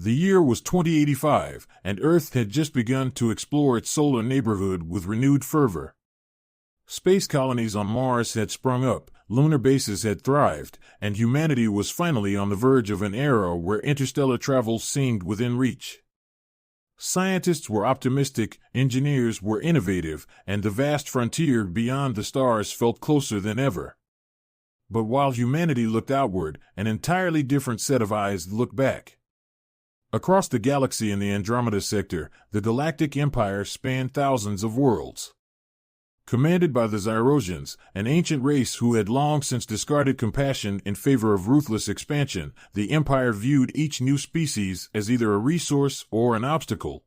The year was 2085, and Earth had just begun to explore its solar neighborhood with renewed fervor. Space colonies on Mars had sprung up, lunar bases had thrived, and humanity was finally on the verge of an era where interstellar travel seemed within reach. Scientists were optimistic, engineers were innovative, and the vast frontier beyond the stars felt closer than ever. But while humanity looked outward, an entirely different set of eyes looked back. Across the galaxy in the Andromeda sector, the Galactic Empire spanned thousands of worlds. Commanded by the Zyrosians, an ancient race who had long since discarded compassion in favor of ruthless expansion, the Empire viewed each new species as either a resource or an obstacle.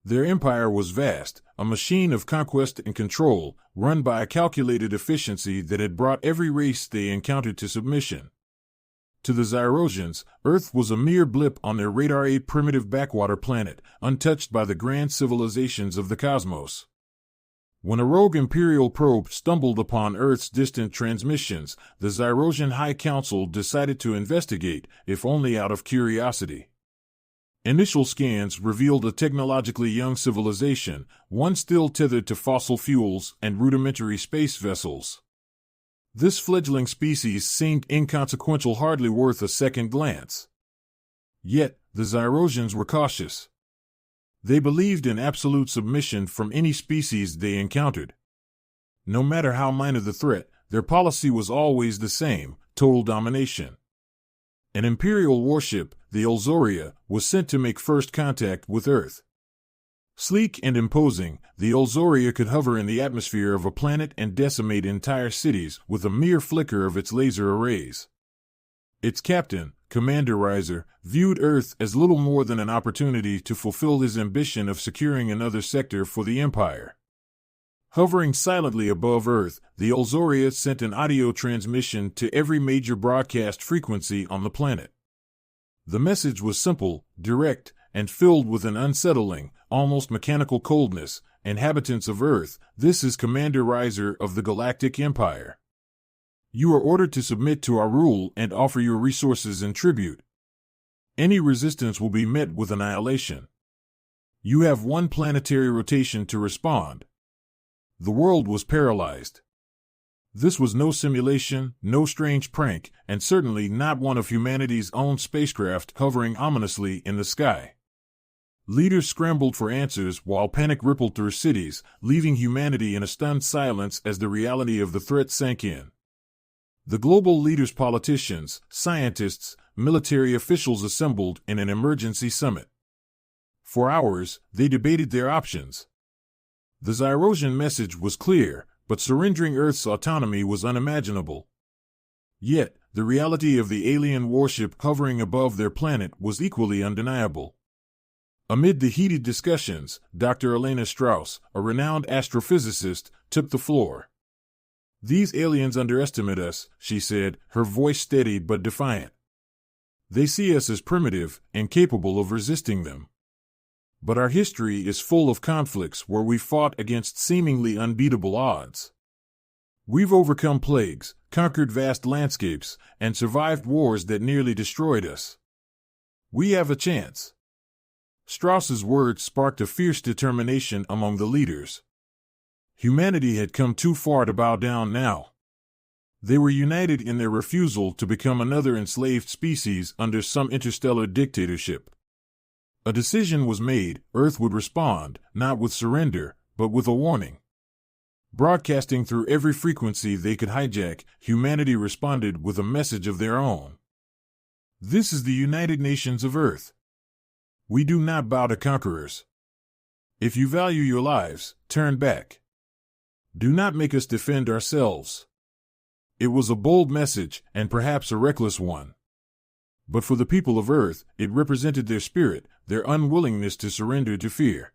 Their empire was vast, a machine of conquest and control, run by a calculated efficiency that had brought every race they encountered to submission. To the Zyrosians, Earth was a mere blip on their radar, a primitive backwater planet, untouched by the grand civilizations of the cosmos. When a rogue Imperial probe stumbled upon Earth's distant transmissions, the Zyrosian High Council decided to investigate, if only out of curiosity. Initial scans revealed a technologically young civilization, one still tethered to fossil fuels and rudimentary space vessels. This fledgling species seemed inconsequential, hardly worth a second glance. Yet, the Zyrosians were cautious. They believed in absolute submission from any species they encountered. No matter how minor the threat, their policy was always the same: total domination. An Imperial warship, the Ulzoria, was sent to make first contact with Earth. Sleek and imposing, the Ulzoria could hover in the atmosphere of a planet and decimate entire cities with a mere flicker of its laser arrays. Its captain, Commander Reiser, viewed Earth as little more than an opportunity to fulfill his ambition of securing another sector for the Empire. Hovering silently above Earth, the Ulzoria sent an audio transmission to every major broadcast frequency on the planet. The message was simple, direct, and filled with an unsettling, almost mechanical coldness. Inhabitants of Earth, this is Commander Reiser of the Galactic Empire. You are ordered to submit to our rule and offer your resources in tribute. Any resistance will be met with annihilation. You have one planetary rotation to respond. The world was paralyzed. This was no simulation, no strange prank, and certainly not one of humanity's own spacecraft hovering ominously in the sky. Leaders scrambled for answers while panic rippled through cities, leaving humanity in a stunned silence as the reality of the threat sank in. The global leaders, politicians, scientists, military officials assembled in an emergency summit. For hours, they debated their options. The Zyrosian message was clear, but surrendering Earth's autonomy was unimaginable. Yet, the reality of the alien warship hovering above their planet was equally undeniable. Amid the heated discussions, Dr. Elena Strauss, a renowned astrophysicist, took the floor. "These aliens underestimate us," she said, her voice steady but defiant. "They see us as primitive, incapable of resisting them. But our history is full of conflicts where we fought against seemingly unbeatable odds. We've overcome plagues, conquered vast landscapes, and survived wars that nearly destroyed us. We have a chance." Strauss's words sparked a fierce determination among the leaders. Humanity had come too far to bow down now. They were united in their refusal to become another enslaved species under some interstellar dictatorship. A decision was made: Earth would respond, not with surrender, but with a warning. Broadcasting through every frequency they could hijack, humanity responded with a message of their own. "This is the United Nations of Earth. We do not bow to conquerors. If you value your lives, turn back. Do not make us defend ourselves." It was a bold message, and perhaps a reckless one. But for the people of Earth, it represented their spirit, their unwillingness to surrender to fear.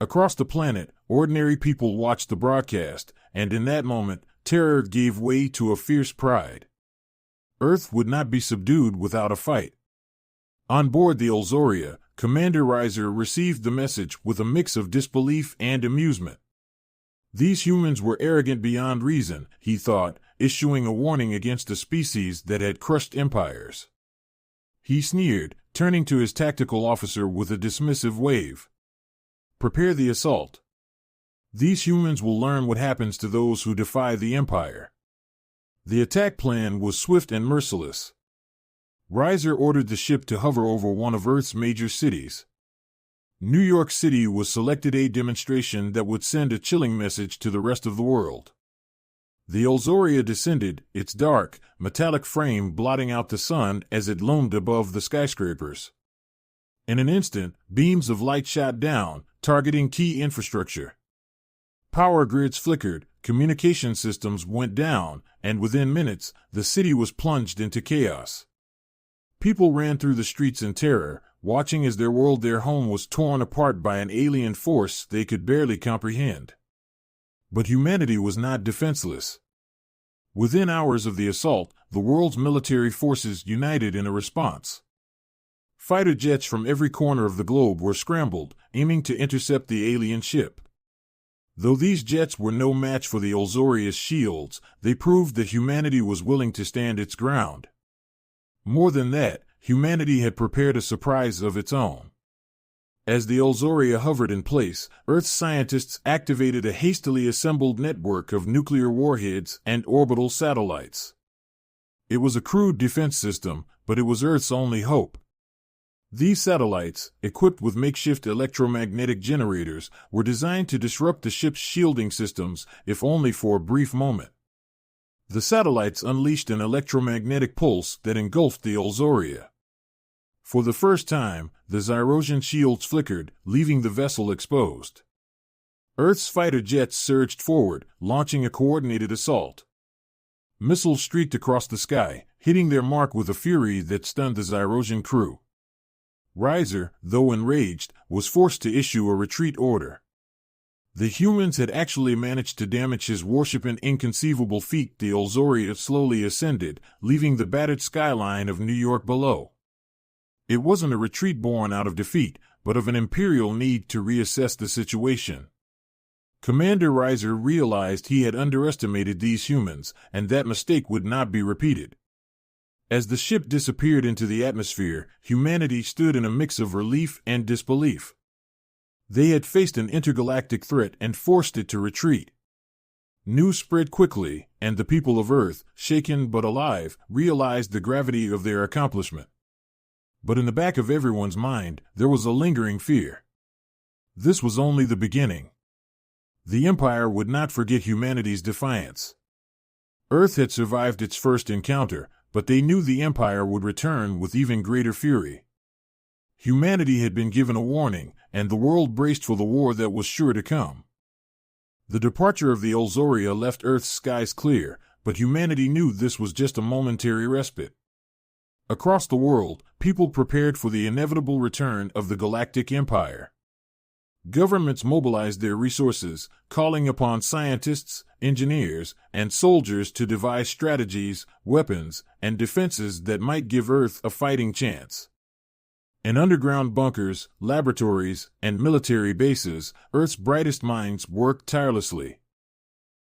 Across the planet, ordinary people watched the broadcast, and in that moment, terror gave way to a fierce pride. Earth would not be subdued without a fight. On board the Ulzoria, Commander Reiser received the message with a mix of disbelief and amusement. These humans were arrogant beyond reason, he thought, issuing a warning against a species that had crushed empires. He sneered, turning to his tactical officer with a dismissive wave. "Prepare the assault. These humans will learn what happens to those who defy the Empire." The attack plan was swift and merciless. Reiser ordered the ship to hover over one of Earth's major cities. New York City was selected, a demonstration that would send a chilling message to the rest of the world. The Olzoria descended, its dark, metallic frame blotting out the sun as it loomed above the skyscrapers. In an instant, beams of light shot down, targeting key infrastructure. Power grids flickered, communication systems went down, and within minutes, the city was plunged into chaos. People ran through the streets in terror, watching as their world, their home, was torn apart by an alien force they could barely comprehend. But humanity was not defenseless. Within hours of the assault, the world's military forces united in a response. Fighter jets from every corner of the globe were scrambled, aiming to intercept the alien ship. Though these jets were no match for the Olzoria's shields, they proved that humanity was willing to stand its ground. More than that, humanity had prepared a surprise of its own. As the Olzoria hovered in place, Earth's scientists activated a hastily assembled network of nuclear warheads and orbital satellites. It was a crude defense system, but it was Earth's only hope. These satellites, equipped with makeshift electromagnetic generators, were designed to disrupt the ship's shielding systems, if only for a brief moment. The satellites unleashed an electromagnetic pulse that engulfed the Olzoria. For the first time, the Zyrosian shields flickered, leaving the vessel exposed. Earth's fighter jets surged forward, launching a coordinated assault. Missiles streaked across the sky, hitting their mark with a fury that stunned the Zyrosian crew. Reiser, though enraged, was forced to issue a retreat order. The humans had actually managed to damage his warship, an inconceivable feat. The Olzoria slowly ascended, leaving the battered skyline of New York below. It wasn't a retreat born out of defeat, but of an imperial need to reassess the situation. Commander Reiser realized he had underestimated these humans, and that mistake would not be repeated. As the ship disappeared into the atmosphere, humanity stood in a mix of relief and disbelief. They had faced an intergalactic threat and forced it to retreat. News spread quickly, and the people of Earth, shaken but alive, realized the gravity of their accomplishment. But in the back of everyone's mind, there was a lingering fear. This was only the beginning. The Empire would not forget humanity's defiance. Earth had survived its first encounter, but they knew the Empire would return with even greater fury. Humanity had been given a warning, and the world braced for the war that was sure to come. The departure of the Olzoria left Earth's skies clear, but humanity knew this was just a momentary respite. Across the world, people prepared for the inevitable return of the Galactic Empire. Governments mobilized their resources, calling upon scientists, engineers, and soldiers to devise strategies, weapons, and defenses that might give Earth a fighting chance. In underground bunkers, laboratories, and military bases, Earth's brightest minds worked tirelessly.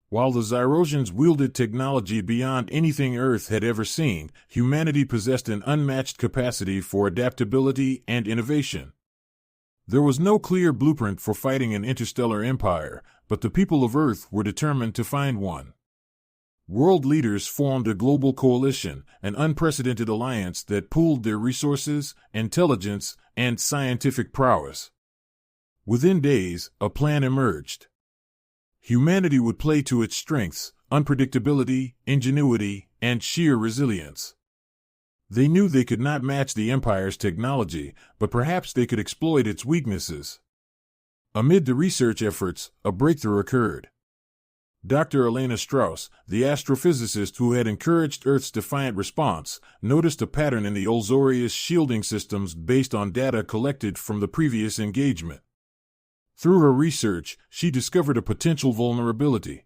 While the Zyrosians wielded technology beyond anything Earth had ever seen, humanity possessed an unmatched capacity for adaptability and innovation. There was no clear blueprint for fighting an interstellar empire, but the people of Earth were determined to find one. World leaders formed a global coalition, an unprecedented alliance that pooled their resources, intelligence, and scientific prowess. Within days, a plan emerged. Humanity would play to its strengths, unpredictability, ingenuity, and sheer resilience. They knew they could not match the Empire's technology, but perhaps they could exploit its weaknesses. Amid the research efforts, a breakthrough occurred. Dr. Elena Strauss, the astrophysicist who had encouraged Earth's defiant response, noticed a pattern in the Olzoria's shielding systems based on data collected from the previous engagement. Through her research, she discovered a potential vulnerability.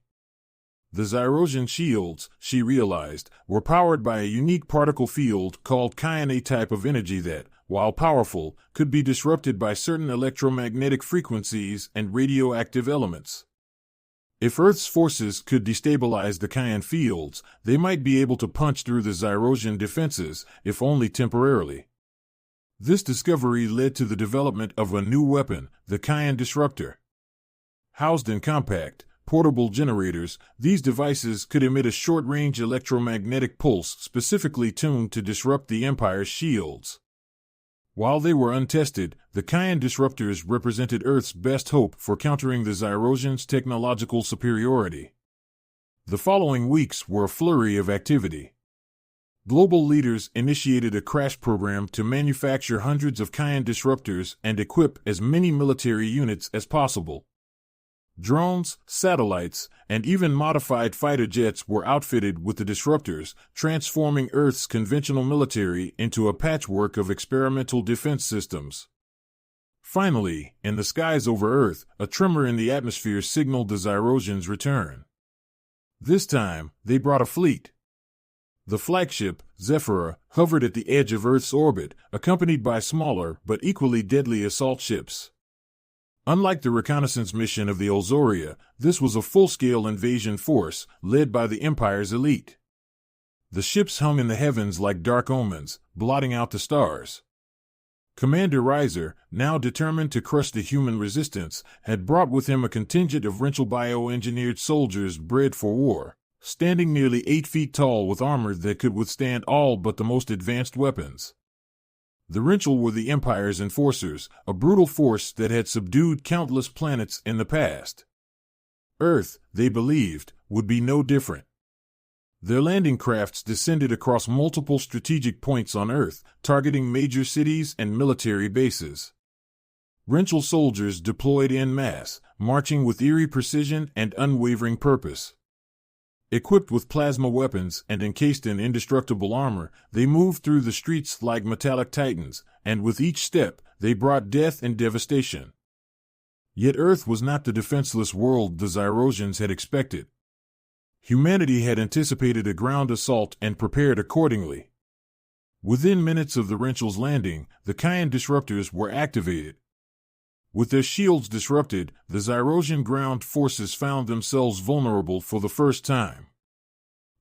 The Zyrosian shields, she realized, were powered by a unique particle field called Chion, a type of energy that, while powerful, could be disrupted by certain electromagnetic frequencies and radioactive elements. If Earth's forces could destabilize the Chion fields, they might be able to punch through the Zyrosian defenses, if only temporarily. This discovery led to the development of a new weapon, the Kayan Disruptor. Housed in compact, portable generators, these devices could emit a short-range electromagnetic pulse specifically tuned to disrupt the Empire's shields. While they were untested, the Kayan disruptors represented Earth's best hope for countering the Zyrosians' technological superiority. The following weeks were a flurry of activity. Global leaders initiated a crash program to manufacture hundreds of Kayan disruptors and equip as many military units as possible. Drones, satellites, and even modified fighter jets were outfitted with the disruptors, transforming Earth's conventional military into a patchwork of experimental defense systems. Finally, in the skies over Earth, a tremor in the atmosphere signaled the Zyrosians' return. This time, they brought a fleet. The flagship, Zephyra, hovered at the edge of Earth's orbit, accompanied by smaller but equally deadly assault ships. Unlike the reconnaissance mission of the Olzoria, this was a full-scale invasion force, led by the Empire's elite. The ships hung in the heavens like dark omens, blotting out the stars. Commander Reiser, now determined to crush the human resistance, had brought with him a contingent of Wrenchel bioengineered soldiers bred for war, standing nearly 8 feet tall with armor that could withstand all but the most advanced weapons. The Wrenchel were the Empire's enforcers, a brutal force that had subdued countless planets in the past. Earth, they believed, would be no different. Their landing crafts descended across multiple strategic points on Earth, targeting major cities and military bases. Wrenchel soldiers deployed en masse, marching with eerie precision and unwavering purpose. Equipped with plasma weapons and encased in indestructible armor, they moved through the streets like metallic titans, and with each step, they brought death and devastation. Yet Earth was not the defenseless world the Zyrosians had expected. Humanity had anticipated a ground assault and prepared accordingly. Within minutes of the Wrenchel's landing, the Kayan disruptors were activated. With their shields disrupted, the Zyrosian ground forces found themselves vulnerable for the first time.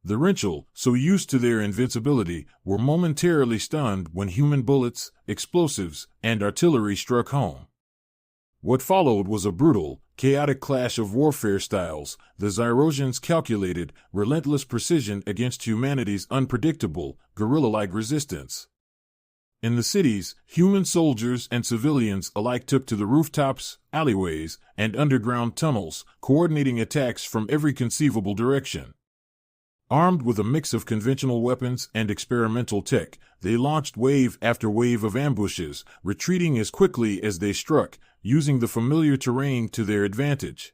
The Wrenchel, so used to their invincibility, were momentarily stunned when human bullets, explosives, and artillery struck home. What followed was a brutal, chaotic clash of warfare styles, the Zyrosians' calculated, relentless precision against humanity's unpredictable, guerrilla-like resistance. In the cities, human soldiers and civilians alike took to the rooftops, alleyways, and underground tunnels, coordinating attacks from every conceivable direction. Armed with a mix of conventional weapons and experimental tech, they launched wave after wave of ambushes, retreating as quickly as they struck, using the familiar terrain to their advantage.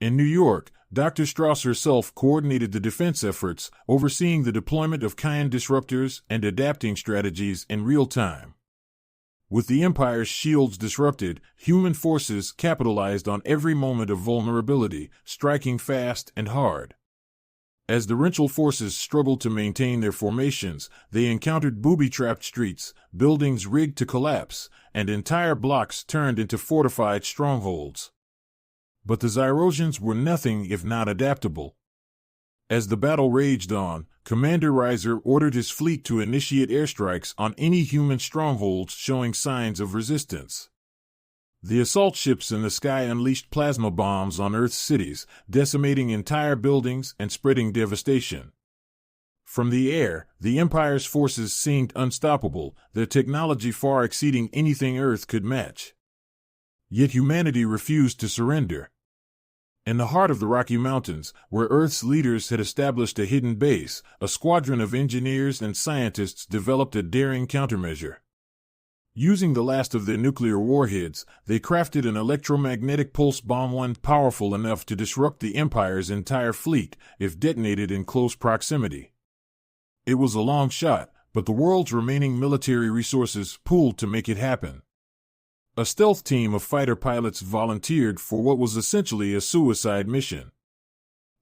In New York, Dr. Strauss herself coordinated the defense efforts, overseeing the deployment of Kayan disruptors and adapting strategies in real time. With the Empire's shields disrupted, human forces capitalized on every moment of vulnerability, striking fast and hard. As the Wrenchel forces struggled to maintain their formations, they encountered booby-trapped streets, buildings rigged to collapse, and entire blocks turned into fortified strongholds. But the Zyrosians were nothing if not adaptable. As the battle raged on, Commander Reiser ordered his fleet to initiate airstrikes on any human strongholds showing signs of resistance. The assault ships in the sky unleashed plasma bombs on Earth's cities, decimating entire buildings and spreading devastation. From the air, the Empire's forces seemed unstoppable, their technology far exceeding anything Earth could match. Yet humanity refused to surrender. In the heart of the Rocky Mountains, where Earth's leaders had established a hidden base, a squadron of engineers and scientists developed a daring countermeasure. Using the last of their nuclear warheads, they crafted an electromagnetic pulse bomb powerful enough to disrupt the Empire's entire fleet if detonated in close proximity. It was a long shot, but the world's remaining military resources pooled to make it happen. A stealth team of fighter pilots volunteered for what was essentially a suicide mission.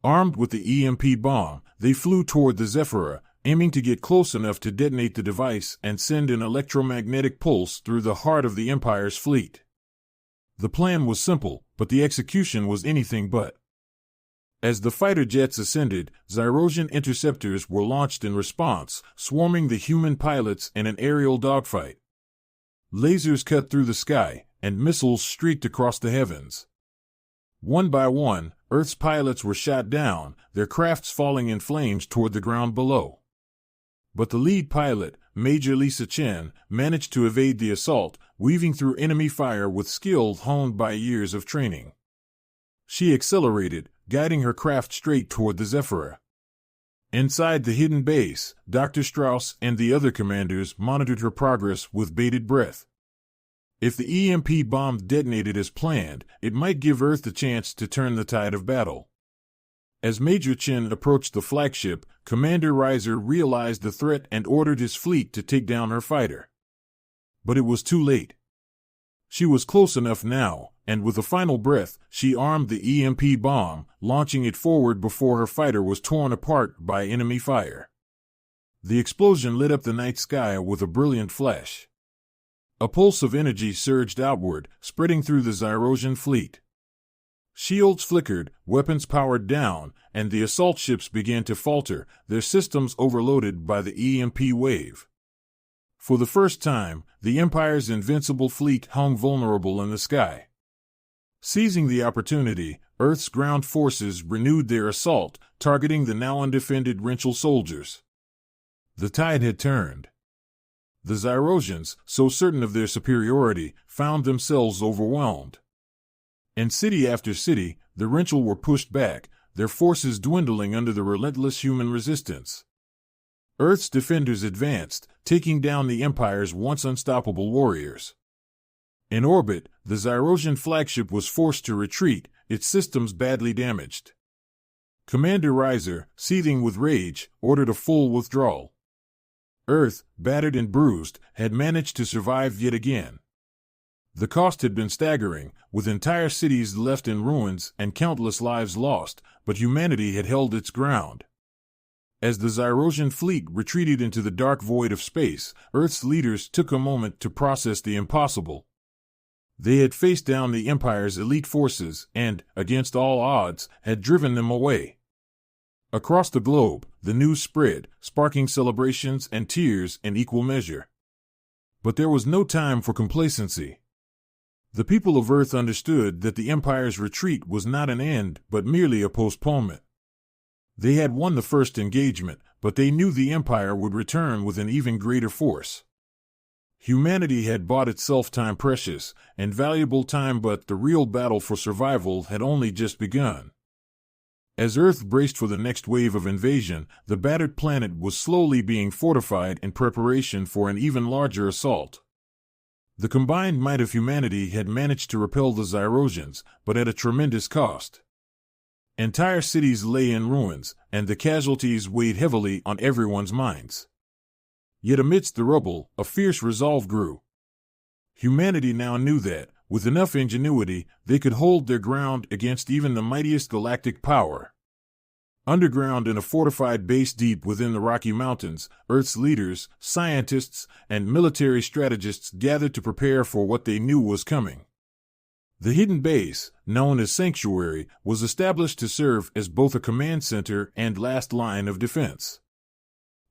Armed with the EMP bomb, they flew toward the Zephyra, aiming to get close enough to detonate the device and send an electromagnetic pulse through the heart of the Empire's fleet. The plan was simple, but the execution was anything but. As the fighter jets ascended, Zyrosian interceptors were launched in response, swarming the human pilots in an aerial dogfight. Lasers cut through the sky, and missiles streaked across the heavens. One by one, Earth's pilots were shot down, their crafts falling in flames toward the ground below. But the lead pilot, Major Lisa Chen, managed to evade the assault, weaving through enemy fire with skill honed by years of training. She accelerated, guiding her craft straight toward the Zephyra. Inside the hidden base, Dr. Strauss and the other commanders monitored her progress with bated breath. If the EMP bomb detonated as planned, it might give Earth the chance to turn the tide of battle. As Major Chen approached the flagship, Commander Reiser realized the threat and ordered his fleet to take down her fighter. But it was too late. She was close enough now, and with a final breath, she armed the EMP bomb, launching it forward before her fighter was torn apart by enemy fire. The explosion lit up the night sky with a brilliant flash. A pulse of energy surged outward, spreading through the Zyrosian fleet. Shields flickered, weapons powered down, and the assault ships began to falter, their systems overloaded by the EMP wave. For the first time, the Empire's invincible fleet hung vulnerable in the sky. Seizing the opportunity, Earth's ground forces renewed their assault, targeting the now undefended Wrenchel soldiers. The tide had turned. The Zyrosians, so certain of their superiority, found themselves overwhelmed. In city after city, the Wrenchel were pushed back, their forces dwindling under the relentless human resistance. Earth's defenders advanced, taking down the Empire's once unstoppable warriors. In orbit, the Zyrosian flagship was forced to retreat, its systems badly damaged. Commander Reiser, seething with rage, ordered a full withdrawal. Earth, battered and bruised, had managed to survive yet again. The cost had been staggering, with entire cities left in ruins and countless lives lost, but humanity had held its ground. As the Zyrosian fleet retreated into the dark void of space, Earth's leaders took a moment to process the impossible. They had faced down the Empire's elite forces and, against all odds, had driven them away. Across the globe, the news spread, sparking celebrations and tears in equal measure. But there was no time for complacency. The people of Earth understood that the Empire's retreat was not an end, but merely a postponement. They had won the first engagement, but they knew the Empire would return with an even greater force. Humanity had bought itself time precious and valuable time, but the real battle for survival had only just begun. As Earth braced for the next wave of invasion, the battered planet was slowly being fortified in preparation for an even larger assault. The combined might of humanity had managed to repel the Zyrosians, but at a tremendous cost. Entire cities lay in ruins, and the casualties weighed heavily on everyone's minds. Yet amidst the rubble, a fierce resolve grew. Humanity now knew that, with enough ingenuity, they could hold their ground against even the mightiest galactic power. Underground in a fortified base deep within the Rocky Mountains, Earth's leaders, scientists, and military strategists gathered to prepare for what they knew was coming. The hidden base, known as Sanctuary, was established to serve as both a command center and last line of defense.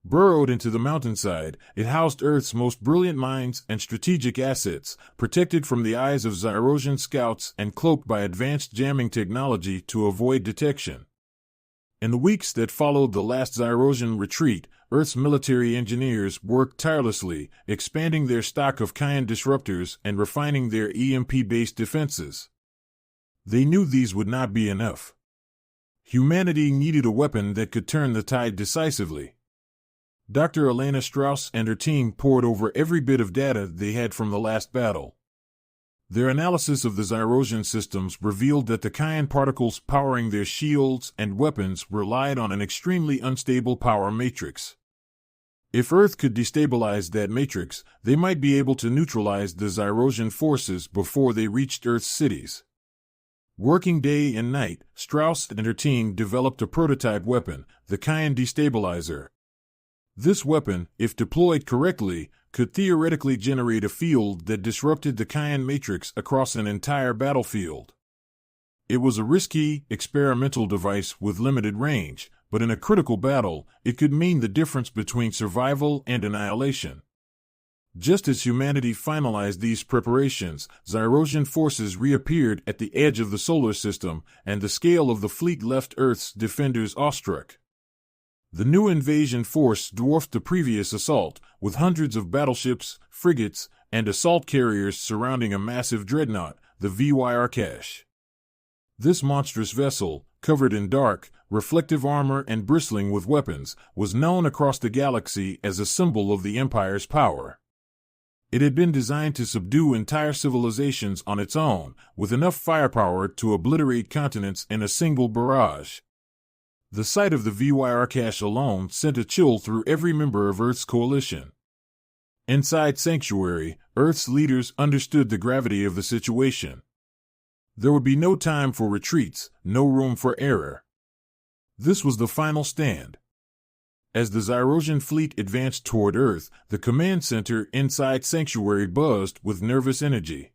Burrowed into the mountainside, it housed Earth's most brilliant minds and strategic assets, protected from the eyes of Zyrosian scouts and cloaked by advanced jamming technology to avoid detection. In the weeks that followed the last Zyrosian retreat, Earth's military engineers worked tirelessly, expanding their stock of Kayan disruptors and refining their EMP-based defenses. They knew these would not be enough. Humanity needed a weapon that could turn the tide decisively. Dr. Elena Strauss and her team pored over every bit of data they had from the last battle. Their analysis of the Zyrosian systems revealed that the Kayan particles powering their shields and weapons relied on an extremely unstable power matrix. If Earth could destabilize that matrix, they might be able to neutralize the Zyrosian forces before they reached Earth's cities. Working day and night, Strauss and her team developed a prototype weapon, the Kayan Destabilizer. This weapon, if deployed correctly, could theoretically generate a field that disrupted the Kayan matrix across an entire battlefield. It was a risky, experimental device with limited range, but in a critical battle, it could mean the difference between survival and annihilation. Just as humanity finalized these preparations, Zyrosian forces reappeared at the edge of the solar system, and the scale of the fleet left Earth's defenders awestruck. The new invasion force dwarfed the previous assault, with hundreds of battleships, frigates, and assault carriers surrounding a massive dreadnought, the HFY. This monstrous vessel, covered in dark, reflective armor and bristling with weapons, was known across the galaxy as a symbol of the Empire's power. It had been designed to subdue entire civilizations on its own, with enough firepower to obliterate continents in a single barrage. The sight of the HFY alone sent a chill through every member of Earth's coalition. Inside Sanctuary, Earth's leaders understood the gravity of the situation. There would be no time for retreats, no room for error. This was the final stand. As the Zyrosian fleet advanced toward Earth, the command center inside Sanctuary buzzed with nervous energy.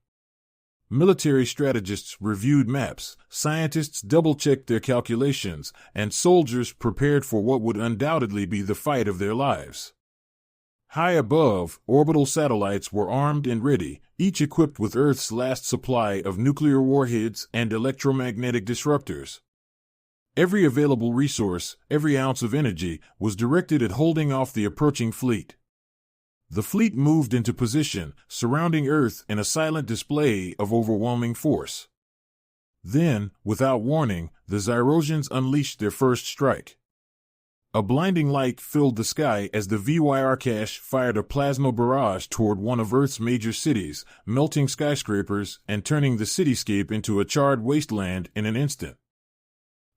Military strategists reviewed maps, scientists double-checked their calculations, and soldiers prepared for what would undoubtedly be the fight of their lives. High above, orbital satellites were armed and ready, each equipped with Earth's last supply of nuclear warheads and electromagnetic disruptors. Every available resource, every ounce of energy, was directed at holding off the approaching fleet. The fleet moved into position, surrounding Earth in a silent display of overwhelming force. Then, without warning, the Zyrosians unleashed their first strike. A blinding light filled the sky as the HFY fired a plasma barrage toward one of Earth's major cities, melting skyscrapers and turning the cityscape into a charred wasteland in an instant.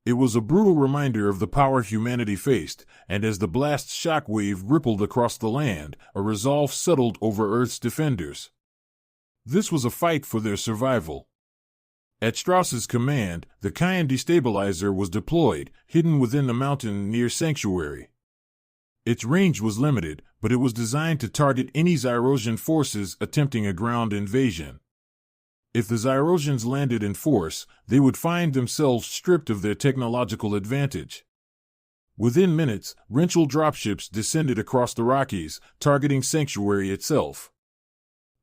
It was a brutal reminder of the power humanity faced, and as the blast's shockwave rippled across the land, a resolve settled over Earth's defenders. This was a fight for their survival. At Strauss's command, the Kayan destabilizer was deployed, hidden within the mountain near Sanctuary. Its range was limited, but it was designed to target any Zyrosian forces attempting a ground invasion. If the Zyrosians landed in force, they would find themselves stripped of their technological advantage. Within minutes, Wrenchel dropships descended across the Rockies, targeting Sanctuary itself.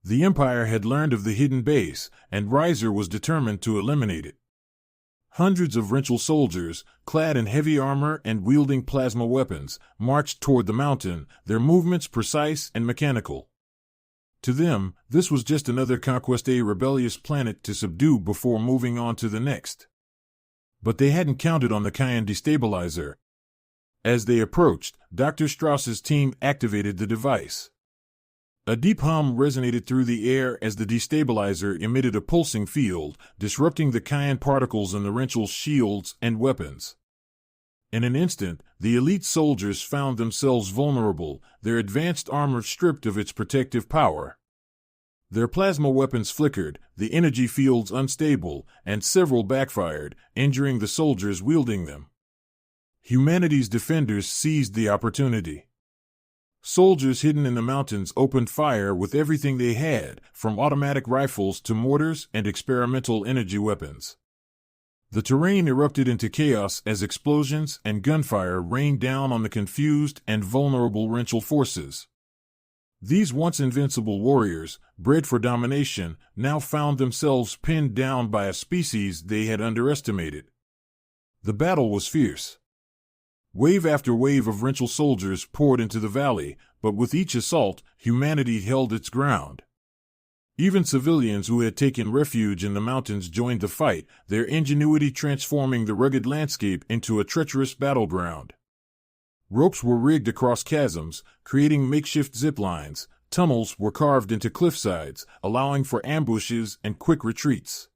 The Empire had learned of the hidden base, and Riser was determined to eliminate it. Hundreds of Wrenchel soldiers, clad in heavy armor and wielding plasma weapons, marched toward the mountain, their movements precise and mechanical. To them, this was just another Conquest A rebellious planet to subdue before moving on to the next. But they hadn't counted on the Kayan destabilizer. As they approached, Dr. Strauss's team activated the device. A deep hum resonated through the air as the destabilizer emitted a pulsing field, disrupting the Kayan particles in the Wrenchel's shields and weapons. In an instant, the elite soldiers found themselves vulnerable, their advanced armor stripped of its protective power. Their plasma weapons flickered, the energy fields unstable, and several backfired, injuring the soldiers wielding them. Humanity's defenders seized the opportunity. Soldiers hidden in the mountains opened fire with everything they had, from automatic rifles to mortars and experimental energy weapons. The terrain erupted into chaos as explosions and gunfire rained down on the confused and vulnerable Wrenchel forces. These once invincible warriors, bred for domination, now found themselves pinned down by a species they had underestimated. The battle was fierce. Wave after wave of Wrenchel soldiers poured into the valley, but with each assault, humanity held its ground. Even civilians who had taken refuge in the mountains joined the fight, their ingenuity transforming the rugged landscape into a treacherous battleground. Ropes were rigged across chasms, creating makeshift zip lines. Tunnels were carved into cliffsides, allowing for ambushes and quick retreats.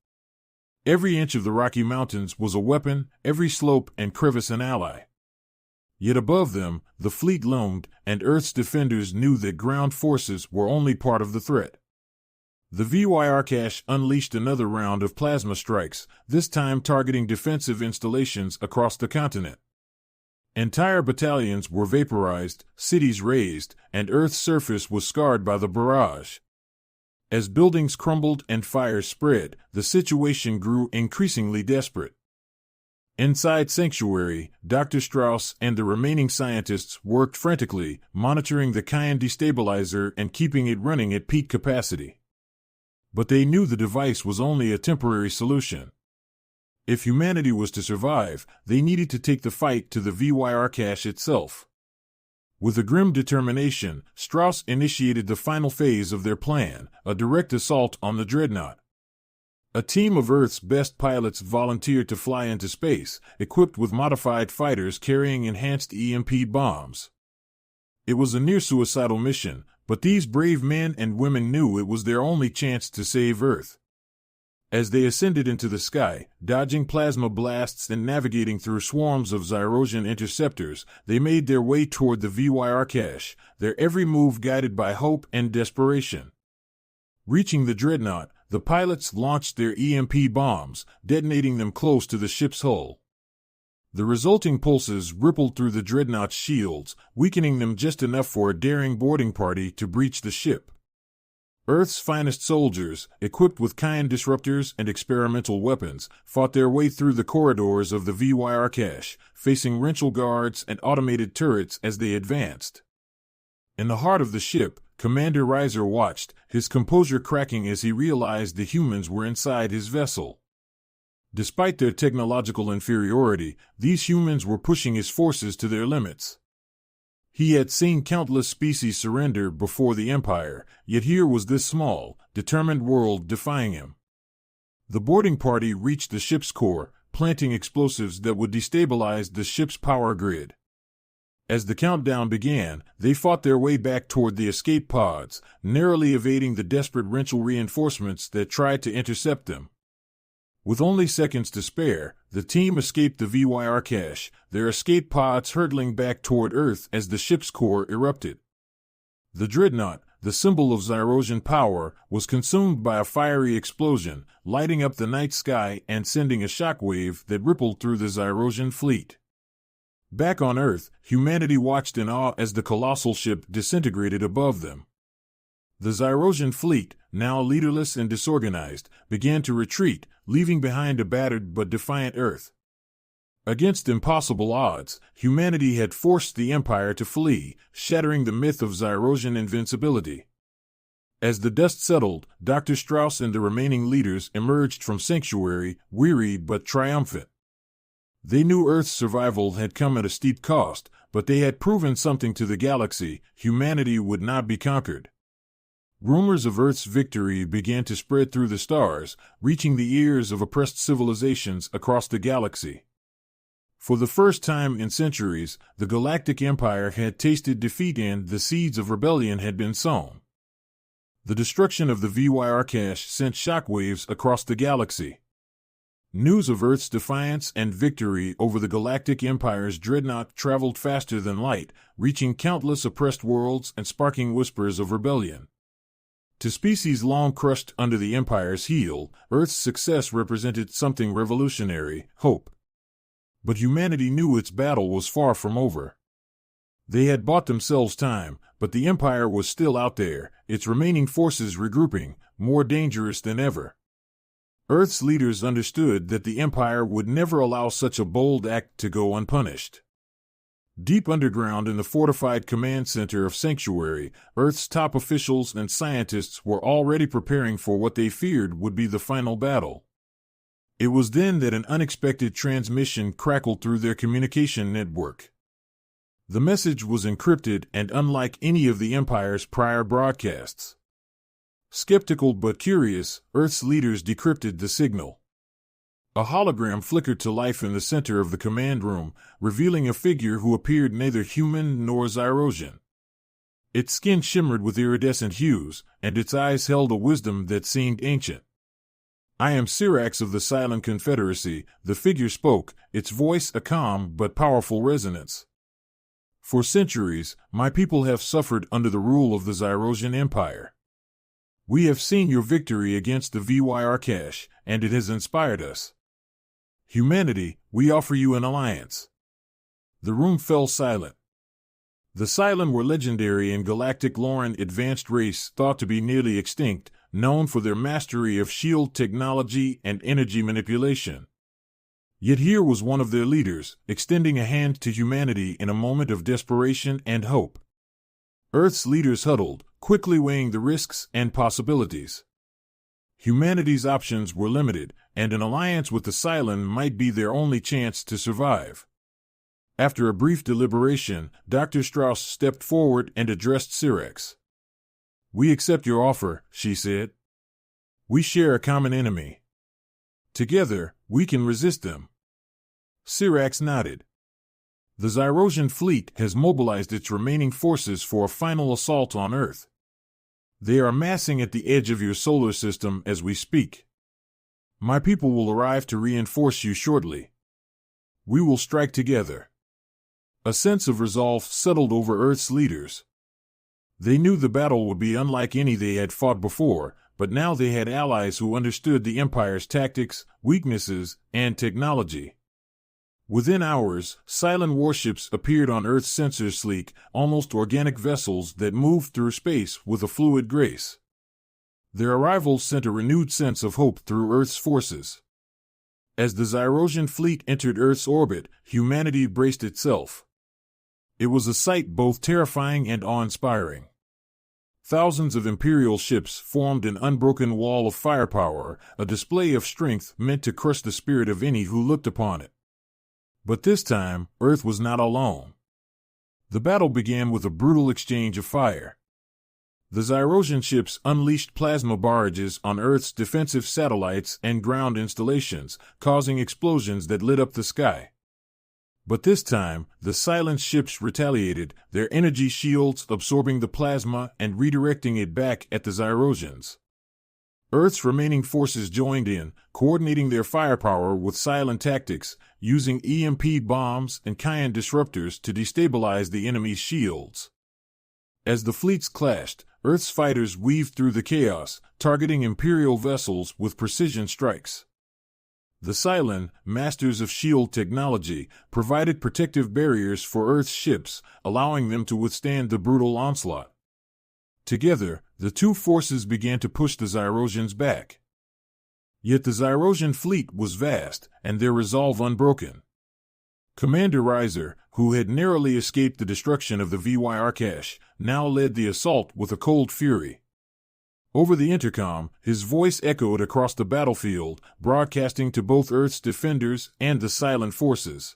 Every inch of the Rocky Mountains was a weapon, every slope and crevice an ally. Yet above them, the fleet loomed, and Earth's defenders knew that ground forces were only part of the threat. The HFY unleashed another round of plasma strikes, this time targeting defensive installations across the continent. Entire battalions were vaporized, cities razed, and Earth's surface was scarred by the barrage. As buildings crumbled and fires spread, the situation grew increasingly desperate. Inside Sanctuary, Dr. Strauss and the remaining scientists worked frantically, monitoring the Kion destabilizer and keeping it running at peak capacity. But they knew the device was only a temporary solution. If humanity was to survive, they needed to take the fight to the VYR cache itself. With a grim determination, Strauss initiated the final phase of their plan, a direct assault on the dreadnought. A team of Earth's best pilots volunteered to fly into space, equipped with modified fighters carrying enhanced EMP bombs. It was a near-suicidal mission, but these brave men and women knew it was their only chance to save Earth. As they ascended into the sky, dodging plasma blasts and navigating through swarms of Zyrosian interceptors, they made their way toward the VYR cache, their every move guided by hope and desperation. Reaching the dreadnought, the pilots launched their EMP bombs, detonating them close to the ship's hull. The resulting pulses rippled through the dreadnought's shields, weakening them just enough for a daring boarding party to breach the ship. Earth's finest soldiers, equipped with Kion disruptors and experimental weapons, fought their way through the corridors of the VYR cache, facing wrenchel guards and automated turrets as they advanced. In the heart of the ship, Commander Reiser watched, his composure cracking as he realized the humans were inside his vessel. Despite their technological inferiority, these humans were pushing his forces to their limits. He had seen countless species surrender before the Empire, yet here was this small, determined world defying him. The boarding party reached the ship's core, planting explosives that would destabilize the ship's power grid. As the countdown began, they fought their way back toward the escape pods, narrowly evading the desperate wrenchel reinforcements that tried to intercept them. With only seconds to spare, the team escaped the VYR cache, their escape pods hurtling back toward Earth as the ship's core erupted. The dreadnought, the symbol of Zyrosian power, was consumed by a fiery explosion, lighting up the night sky and sending a shockwave that rippled through the Zyrosian fleet. Back on Earth, humanity watched in awe as the colossal ship disintegrated above them. The Zyrosian fleet, now leaderless and disorganized, began to retreat, leaving behind a battered but defiant Earth. Against impossible odds, humanity had forced the Empire to flee, shattering the myth of Zyrosian invincibility. As the dust settled, Dr. Strauss and the remaining leaders emerged from Sanctuary, weary but triumphant. They knew Earth's survival had come at a steep cost, but they had proven something to the galaxy: humanity would not be conquered. Rumors of Earth's victory began to spread through the stars, reaching the ears of oppressed civilizations across the galaxy. For the first time in centuries, the Galactic Empire had tasted defeat and the seeds of rebellion had been sown. The destruction of the VYR cache sent shockwaves across the galaxy. News of Earth's defiance and victory over the Galactic Empire's dreadnought traveled faster than light, reaching countless oppressed worlds and sparking whispers of rebellion. To species long crushed under the Empire's heel, Earth's success represented something revolutionary: hope. But humanity knew its battle was far from over. They had bought themselves time, but the Empire was still out there, its remaining forces regrouping, more dangerous than ever. Earth's leaders understood that the Empire would never allow such a bold act to go unpunished. Deep underground in the fortified command center of Sanctuary, Earth's top officials and scientists were already preparing for what they feared would be the final battle. It was then that an unexpected transmission crackled through their communication network. The message was encrypted and unlike any of the Empire's prior broadcasts. Skeptical but curious, Earth's leaders decrypted the signal. A hologram flickered to life in the center of the command room, revealing a figure who appeared neither human nor Zyrosian. Its skin shimmered with iridescent hues, and its eyes held a wisdom that seemed ancient. "I am Syrax of the Silent Confederacy," the figure spoke, its voice a calm but powerful resonance. "For centuries, my people have suffered under the rule of the Zyrosian Empire. We have seen your victory against the VYR cache, and it has inspired us. Humanity, we offer you an alliance." The room fell silent. The Cylon were legendary in galactic lore, an advanced race thought to be nearly extinct, known for their mastery of shield technology and energy manipulation. Yet here was one of their leaders, extending a hand to humanity in a moment of desperation and hope. Earth's leaders huddled, quickly weighing the risks and possibilities. Humanity's options were limited, and an alliance with the Cylon might be their only chance to survive. After a brief deliberation, Dr. Strauss stepped forward and addressed Syrax. "We accept your offer," she said. "We share a common enemy. Together, we can resist them." Syrax nodded. The Zyrosian fleet has mobilized its remaining forces for a final assault on Earth. They are massing at the edge of your solar system as we speak. My people will arrive to reinforce you shortly. We will strike together. A sense of resolve settled over Earth's leaders. They knew the battle would be unlike any they had fought before, but now they had allies who understood the Empire's tactics, weaknesses, and technology. Within hours, Cylon warships appeared on Earth's sensor-sleek, almost organic vessels that moved through space with a fluid grace. Their arrival sent a renewed sense of hope through Earth's forces. As the Zyrosian fleet entered Earth's orbit, humanity braced itself. It was a sight both terrifying and awe-inspiring. Thousands of Imperial ships formed an unbroken wall of firepower, a display of strength meant to crush the spirit of any who looked upon it. But this time, Earth was not alone. The battle began with a brutal exchange of fire. The Zyrosian ships unleashed plasma barrages on Earth's defensive satellites and ground installations, causing explosions that lit up the sky. But this time, the Cylon ships retaliated, their energy shields absorbing the plasma and redirecting it back at the Zyrosians. Earth's remaining forces joined in, coordinating their firepower with Cylon tactics, using EMP bombs and Kion disruptors to destabilize the enemy's shields. As the fleets clashed, Earth's fighters weaved through the chaos, targeting Imperial vessels with precision strikes. The Cylon, masters of shield technology, provided protective barriers for Earth's ships, allowing them to withstand the brutal onslaught. Together, the two forces began to push the Zyrosians back. Yet the Zyrosian fleet was vast, and their resolve unbroken. Commander Reiser, who had narrowly escaped the destruction of the VY Arkash, now led the assault with a cold fury. Over the intercom, his voice echoed across the battlefield, broadcasting to both Earth's defenders and the Cylon forces.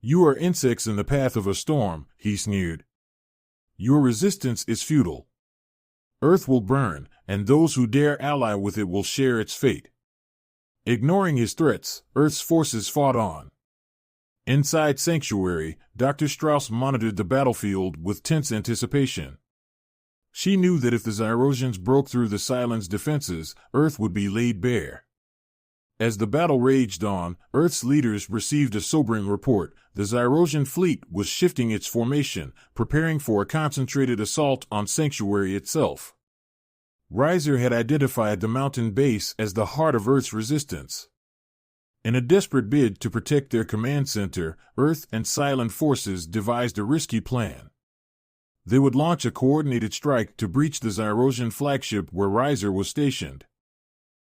"You are insects in the path of a storm," he sneered. "Your resistance is futile. Earth will burn, and those who dare ally with it will share its fate." Ignoring his threats, Earth's forces fought on. Inside Sanctuary, Dr. Strauss monitored the battlefield with tense anticipation. She knew that if the Zyrosians broke through the Cylon's defenses, Earth would be laid bare. As the battle raged on, Earth's leaders received a sobering report. The Zyrosian fleet was shifting its formation, preparing for a concentrated assault on Sanctuary itself. Reiser had identified the mountain base as the heart of Earth's resistance. In a desperate bid to protect their command center, Earth and Cylon forces devised a risky plan. They would launch a coordinated strike to breach the Zyrosian flagship where Reiser was stationed.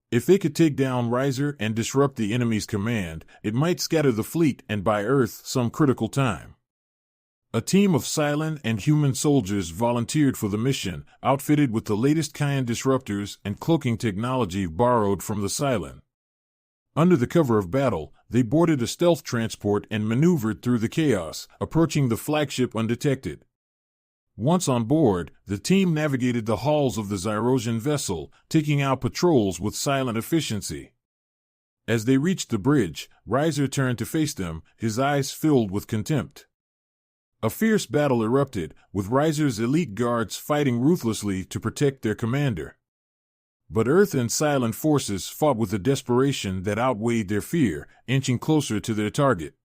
If they could take down Reiser and disrupt the enemy's command, it might scatter the fleet and buy Earth some critical time. A team of Cylon and human soldiers volunteered for the mission, outfitted with the latest Kion disruptors and cloaking technology borrowed from the Cylon. Under the cover of battle, they boarded a stealth transport and maneuvered through the chaos, approaching the flagship undetected. Once on board, the team navigated the halls of the Zyrosian vessel, taking out patrols with silent efficiency. As they reached the bridge, Reiser turned to face them, his eyes filled with contempt. A fierce battle erupted, with Reiser's elite guards fighting ruthlessly to protect their commander. But Earth and Cylon forces fought with a desperation that outweighed their fear, inching closer to their target.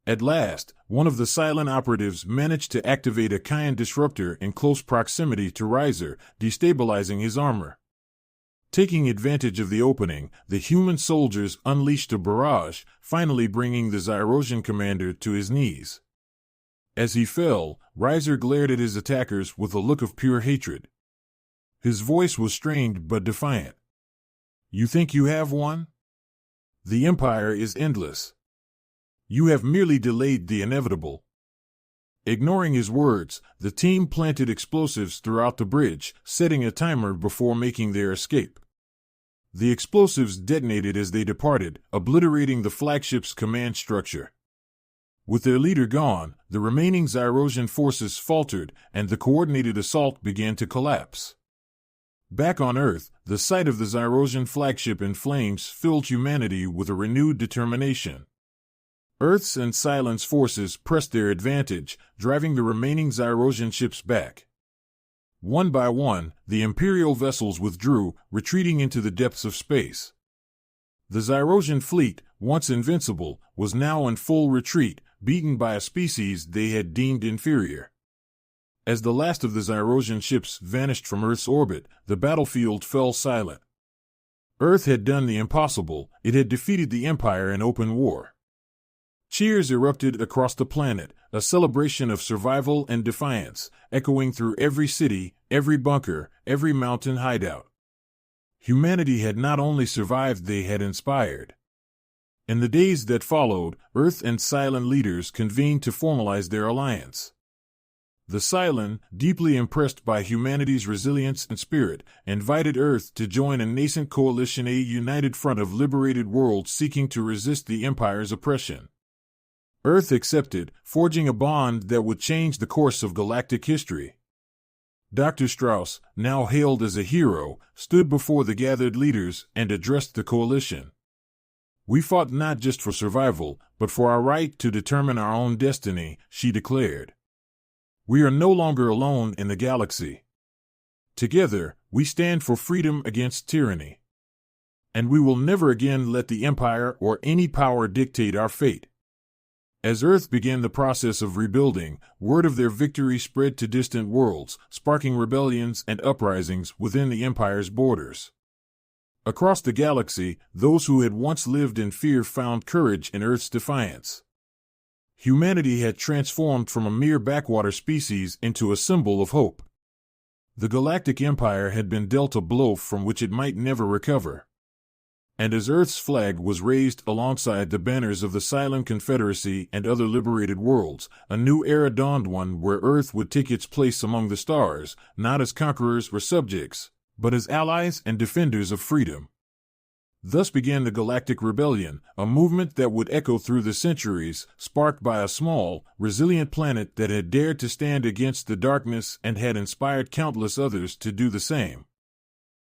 At last, one of the Cylon operatives managed to activate a Kion disruptor in close proximity to Reiser, destabilizing his armor. Taking advantage of the opening, the human soldiers unleashed a barrage, finally bringing the Zyrosian commander to his knees. As he fell, Reiser glared at his attackers with a look of pure hatred. His voice was strained but defiant. "You think you have won? The Empire is endless. You have merely delayed the inevitable. Ignoring his words, the team planted explosives throughout the bridge, setting a timer before making their escape. The explosives detonated as they departed, obliterating the flagship's command structure. With their leader gone, the remaining Zyrosian forces faltered, and the coordinated assault began to collapse. Back on Earth, the sight of the Zyrosian flagship in flames filled humanity with a renewed determination. Earth's and Cylon's forces pressed their advantage, driving the remaining Zyrosian ships back. One by one, the Imperial vessels withdrew, retreating into the depths of space. The Zyrosian fleet, once invincible, was now in full retreat, beaten by a species they had deemed inferior. As the last of the Zyrosian ships vanished from Earth's orbit, the battlefield fell silent. Earth had done the impossible. It had defeated the Empire in open war. Cheers erupted across the planet, a celebration of survival and defiance, echoing through every city, every bunker, every mountain hideout. Humanity had not only survived, they had inspired. In the days that followed, Earth and Cylon leaders convened to formalize their alliance. The Cylon, deeply impressed by humanity's resilience and spirit, invited Earth to join a nascent coalition, a united front of liberated worlds seeking to resist the Empire's oppression. Earth accepted, forging a bond that would change the course of galactic history. Dr. Strauss, now hailed as a hero, stood before the gathered leaders and addressed the coalition. "We fought not just for survival, but for our right to determine our own destiny," she declared. "We are no longer alone in the galaxy. Together, we stand for freedom against tyranny. And we will never again let the Empire or any power dictate our fate." As Earth began the process of rebuilding, word of their victory spread to distant worlds, sparking rebellions and uprisings within the Empire's borders. Across the galaxy, those who had once lived in fear found courage in Earth's defiance. Humanity had transformed from a mere backwater species into a symbol of hope. The Galactic Empire had been dealt a blow from which it might never recover. And as Earth's flag was raised alongside the banners of the Cylon Confederacy and other liberated worlds, a new era dawned, one where Earth would take its place among the stars, not as conquerors or subjects, but as allies and defenders of freedom. Thus began the Galactic Rebellion, a movement that would echo through the centuries, sparked by a small, resilient planet that had dared to stand against the darkness and had inspired countless others to do the same.